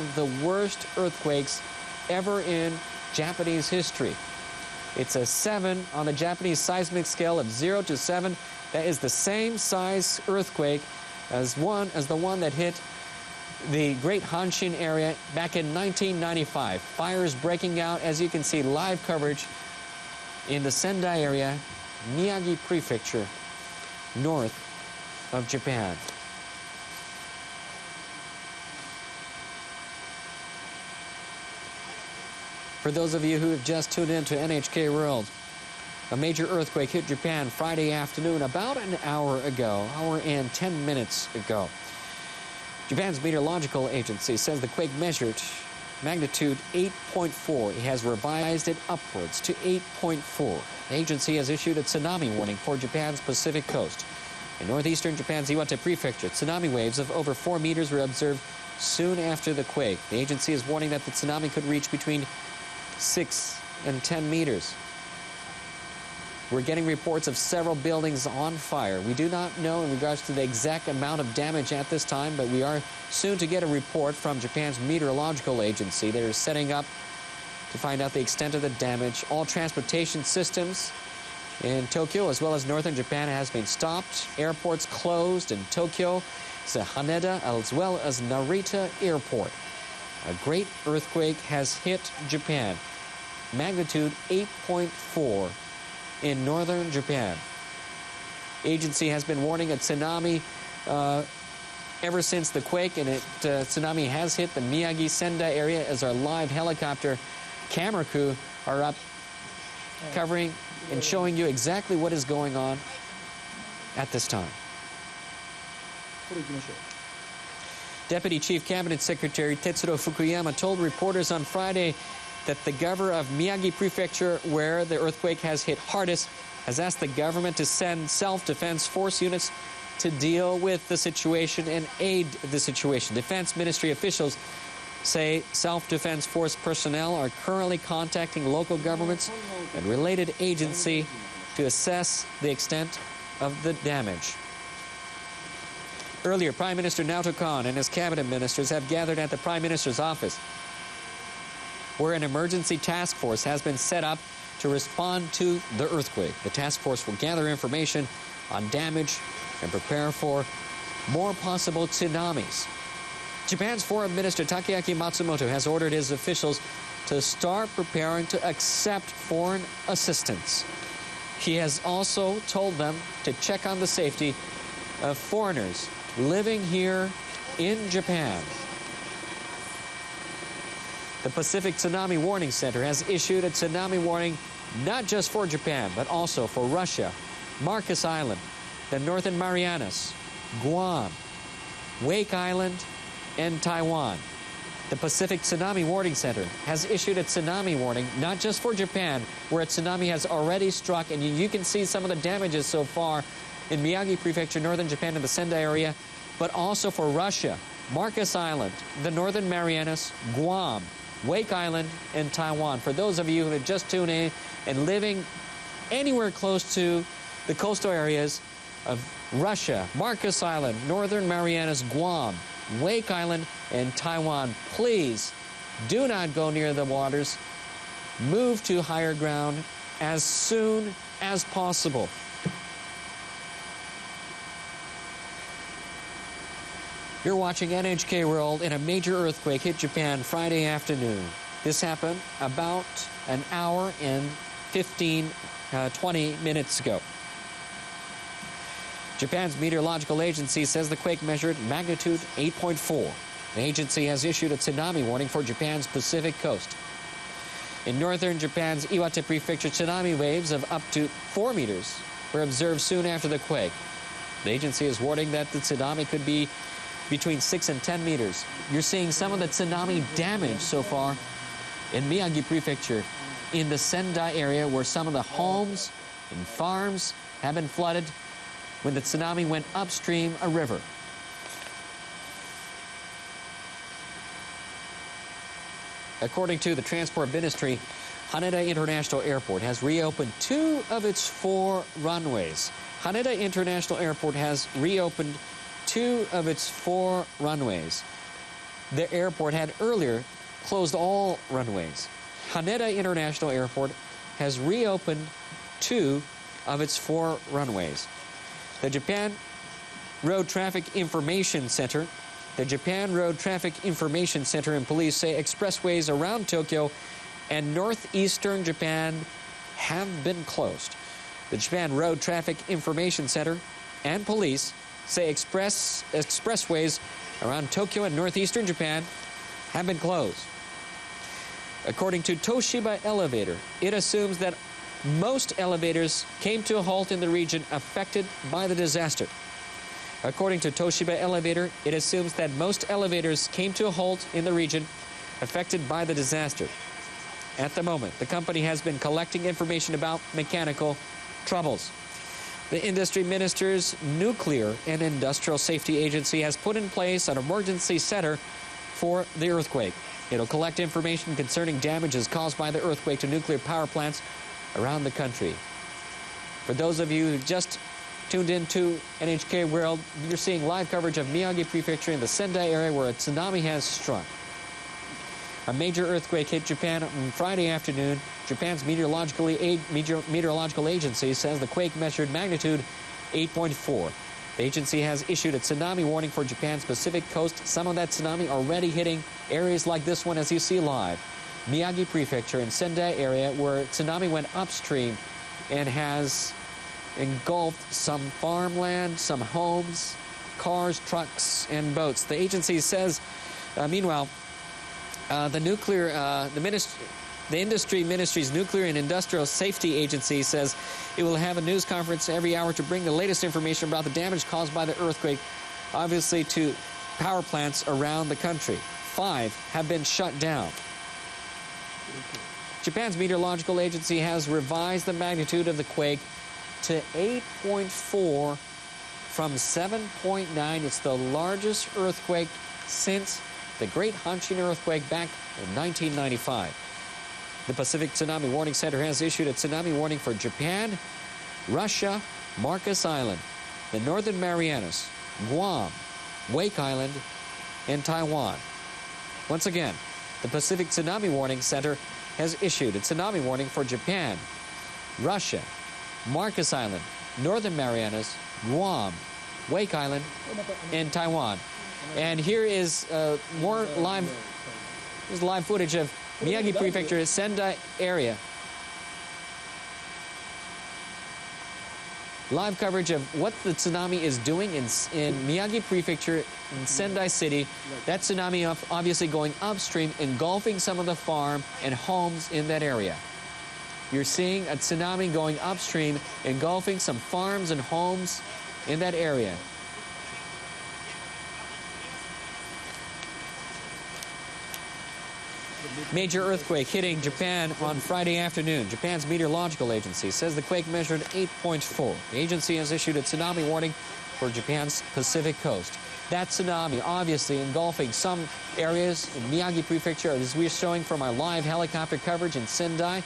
of the worst earthquakes ever in Japanese history. It's a 7 on the Japanese seismic scale of 0 to 7. That is the same size earthquake as the one that hit the Great Hanshin area back in 1995. Fires breaking out, as you can see, live coverage in the Sendai area, Miyagi Prefecture, north of Japan. For those of you who have just tuned in to NHK World, a major earthquake hit Japan Friday afternoon about an hour and 10 minutes ago. Japan's meteorological agency says the quake measured magnitude 8.4. It has revised it upwards to 8.4. The agency has issued a tsunami warning for Japan's Pacific coast. In northeastern Japan's Iwate Prefecture, tsunami waves of over 4 meters were observed soon after the quake. The agency is warning that the tsunami could reach between 6 and 10 meters. We're getting reports of several buildings on fire. We do not know in regards to the exact amount of damage at this time, but we are soon to get a report from Japan's meteorological agency. They're setting up to find out the extent of the damage. All transportation systems in Tokyo as well as northern Japan has been stopped. Airports closed in Tokyo, Haneda, as well as Narita Airport. A great earthquake has hit Japan. Magnitude 8.4 in northern Japan. Agency has been warning a tsunami ever since the quake, and tsunami has hit the Miyagi Sendai area as our live helicopter camera crew are up covering and showing you exactly what is going on at this time. Deputy Chief Cabinet Secretary Tetsuro Fukuyama told reporters on Friday that the governor of Miyagi Prefecture, where the earthquake has hit hardest, has asked the government to send self-defense force units to deal with the situation and aid the situation. Defense Ministry officials say self-defense force personnel are currently contacting local governments and related agencies to assess the extent of the damage. Earlier, Prime Minister Naoto Kan and his cabinet ministers have gathered at the Prime Minister's office, where an emergency task force has been set up to respond to the earthquake. The task force will gather information on damage and prepare for more possible tsunamis. Japan's Foreign Minister Takeaki Matsumoto has ordered his officials to start preparing to accept foreign assistance. He has also told them to check on the safety of foreigners living here in Japan. The Pacific Tsunami Warning Center has issued a tsunami warning not just for Japan, but also for Russia, Marcus Island, the Northern Marianas, Guam, Wake Island, and Taiwan. The Pacific Tsunami Warning Center has issued a tsunami warning not just for Japan, where a tsunami has already struck, and you can see some of the damages so far in Miyagi Prefecture, northern Japan, and the Sendai area, but also for Russia, Marcus Island, the Northern Marianas, Guam, Wake Island, and Taiwan. For those of you who have just tuned in and living anywhere close to the coastal areas of Russia, Marcus Island, Northern Marianas, Guam, Wake Island, and Taiwan, please do not go near the waters. Move to higher ground as soon as possible. You're watching NHK World, and a major earthquake hit Japan Friday afternoon. This happened about an hour and 20 minutes ago. Japan's meteorological agency says the quake measured magnitude 8.4. The agency has issued a tsunami warning for Japan's Pacific coast. In northern Japan's Iwate Prefecture, tsunami waves of up to 4 meters were observed soon after the quake. The agency is warning that the tsunami could be between 6 and 10 meters. You're seeing some of the tsunami damage so far in Miyagi Prefecture, in the Sendai area, where some of the homes and farms have been flooded when the tsunami went upstream a river. According to the Transport Ministry, Haneda International Airport has reopened 2 of its 4 runways. Haneda International Airport has reopened 2 of its 4 runways. The airport had earlier closed all runways. Haneda International Airport has reopened 2 of its 4 runways. The Japan Road Traffic Information Center and police say expressways around Tokyo and northeastern Japan have been closed. The Japan Road Traffic Information Center and police say expressways around Tokyo and northeastern Japan have been closed. According to Toshiba Elevator, it assumes that most elevators came to a halt in the region affected by the disaster. According to Toshiba Elevator, it assumes that most elevators came to a halt in the region affected by the disaster. At the moment, the company has been collecting information about mechanical troubles. The Industry Minister's Nuclear and Industrial Safety Agency has put in place an emergency center for the earthquake. It'll collect information concerning damages caused by the earthquake to nuclear power plants around the country. For those of you who just tuned into NHK World, you're seeing live coverage of Miyagi Prefecture in the Sendai area where a tsunami has struck. A major earthquake hit Japan on Friday afternoon. Japan's meteorological agency says the quake measured magnitude 8.4. The agency has issued a tsunami warning for Japan's Pacific coast. Some of that tsunami already hitting areas like this one, as you see live. Miyagi Prefecture in Sendai area where tsunami went upstream and has engulfed some farmland, some homes, cars, trucks, and boats. The agency says, meanwhile, the Industry Ministry's Nuclear and Industrial Safety Agency says it will have a news conference every hour to bring the latest information about the damage caused by the earthquake, obviously to power plants around the country. 5 have been shut down. Japan's meteorological agency has revised the magnitude of the quake to 8.4 from 7.9. It's the largest earthquake since the Great Hanshin earthquake back in 1995. The Pacific Tsunami Warning Center has issued a tsunami warning for Japan, Russia, Marcus Island, the Northern Marianas, Guam, Wake Island, and Taiwan. Once again, the Pacific Tsunami Warning Center has issued a tsunami warning for Japan, Russia, Marcus Island, Northern Marianas, Guam, Wake Island, and Taiwan. And here is more live footage of Miyagi Prefecture, Sendai area. Live coverage of what the tsunami is doing in Miyagi Prefecture in Sendai City. That tsunami obviously going upstream, engulfing some of the farm and homes in that area. You're seeing a tsunami going upstream, engulfing some farms and homes in that area. Major earthquake hitting Japan on Friday afternoon. Japan's meteorological agency says the quake measured 8.4. The agency has issued a tsunami warning for Japan's Pacific coast. That tsunami obviously engulfing some areas in Miyagi Prefecture, as we're showing from our live helicopter coverage in Sendai.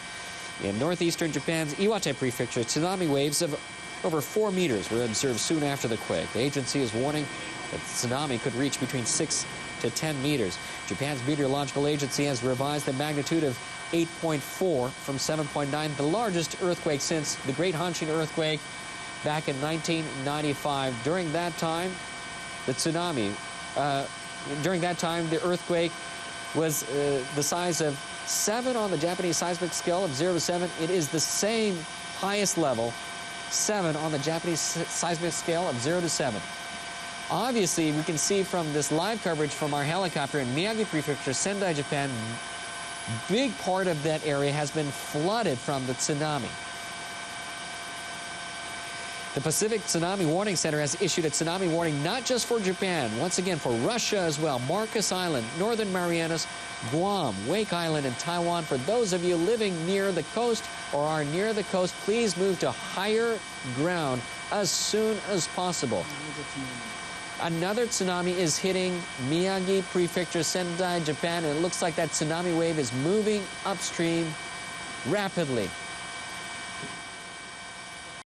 In northeastern Japan's Iwate Prefecture, tsunami waves of over 4 meters were observed soon after the quake. The agency is warning that the tsunami could reach between 6 to 10 meters. Japan's meteorological agency has revised the magnitude of 8.4 from 7.9, the largest earthquake since the Great Hanshin earthquake back in 1995. During that time, the earthquake was the size of 7 on the Japanese seismic scale of 0 to 7. It is the same highest level, 7 on the Japanese seismic scale of 0 to 7. Obviously, we can see from this live coverage from our helicopter in Miyagi Prefecture, Sendai, Japan, big part of that area has been flooded from the tsunami. The Pacific Tsunami Warning Center has issued a tsunami warning not just for Japan, once again for Russia as well, Marcus Island, Northern Marianas, Guam, Wake Island, and Taiwan. For those of you living near the coast or are near the coast, please move to higher ground as soon as possible. Another tsunami is hitting Miyagi Prefecture, Sendai, Japan, and it looks like that tsunami wave is moving upstream rapidly.